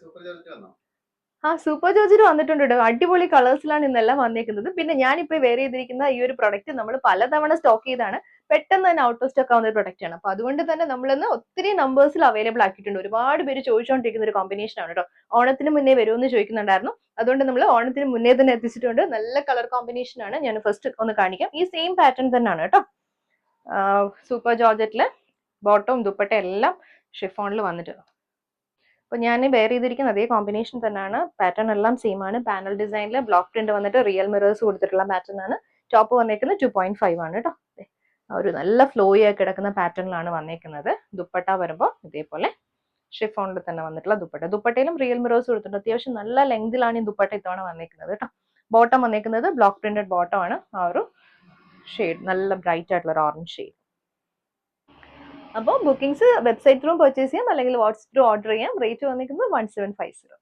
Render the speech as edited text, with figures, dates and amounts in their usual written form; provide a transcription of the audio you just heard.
Super ജോർജിൽ വന്നിട്ടുണ്ട് കേട്ടോ. അടിപൊളി കളേഴ്സിലാണ് ഇന്നെല്ലാം വന്നേക്കുന്നത്. പിന്നെ ഞാനിപ്പോ വെയർ ചെയ്തിരിക്കുന്ന ഈ ഒരു പ്രൊഡക്റ്റ് നമ്മൾ പലതവണ സ്റ്റോക്ക് ചെയ്താണ്, പെട്ടെന്ന് തന്നെ ഔട്ട് ഓഫ് സ്റ്റോക്ക് ആവുന്ന ഒരു പ്രൊഡക്റ്റ് ആണ്. അപ്പൊ അതുകൊണ്ട് തന്നെ നമ്മളിന്ന് ഒത്തിരി നമ്പേഴ്സിൽ അവൈലബിൾ ആക്കിയിട്ടുണ്ട്. ഒരുപാട് പേര് ചോദിച്ചുകൊണ്ടിരിക്കുന്ന ഒരു കോമ്പിനേഷൻ ആണ് കേട്ടോ. ഓണത്തിന് മുന്നേ വരുമെന്ന് ചോദിക്കുന്നുണ്ടായിരുന്നു, അതുകൊണ്ട് നമ്മൾ ഓണത്തിന് മുന്നേ തന്നെ എത്തിച്ചിട്ടുണ്ട്. നല്ല കളർ കോമ്പിനേഷൻ ആണ്. ഞാൻ ഫസ്റ്റ് ഒന്ന് കാണിക്കാം. ഈ സെയിം പാറ്റേൺ തന്നെയാണ് കേട്ടോ. സൂപ്പർ ജോർജറ്റില് ബോട്ടവും ദുപ്പട്ട എല്ലാം ഷിഫോണിൽ വന്നിട്ട്. അപ്പൊ ഞാൻ വെയർ ചെയ്തിരിക്കുന്ന അതേ കോമ്പിനേഷൻ തന്നെയാണ്. പാറ്റേൺ എല്ലാം സെയിം ആണ്. പാനൽ ഡിസൈനിൽ ബ്ലോക്ക് പ്രിന്റ് വന്നിട്ട് റിയൽ മിറേഴ്സ് കൊടുത്തിട്ടുള്ള പാറ്റേൺ ആണ്. ടോപ്പ് വന്നേക്കുന്നത് 2.5 ആണ് കേട്ടോ. ഒരു നല്ല ഫ്ലോയി ആയി കിടക്കുന്ന പാറ്റേണിലാണ് വന്നേക്കുന്നത്. ദുപ്പട്ട വരുമ്പോൾ ഇതേപോലെ ഷിഫോണിൽ തന്നെ വന്നിട്ടുള്ള ദുപ്പട്ട. ദുപ്പട്ടയിലും റിയൽ മിറേഴ്സ് കൊടുത്തിട്ടുണ്ട്. അത്യാവശ്യം നല്ല ലെങ്തിലാണ് ഈ ദുപ്പട്ട ഇത്തവണ വന്നേക്കുന്നത് കേട്ടോ. ബോട്ടം വന്നേക്കുന്നത് ബ്ലോക്ക് പ്രിന്റഡ് ബോട്ടം ആണ്. ആ ഒരു ഷെയ്ഡ് നല്ല ബ്രൈറ്റ് ആയിട്ടുള്ള ഒരു ഓറഞ്ച് ഷെയ്ഡ്. അപ്പോൾ ബുക്കിംഗ്സ് വെബ്സൈറ്റ് ത്രൂ പർച്ചേസ് ചെയ്യാം, അല്ലെങ്കിൽ വാട്സ്ആപ്പ് ത്രൂ ഓർഡർ ചെയ്യാം. റേറ്റ് വന്നിരിക്കുന്നത് 1750.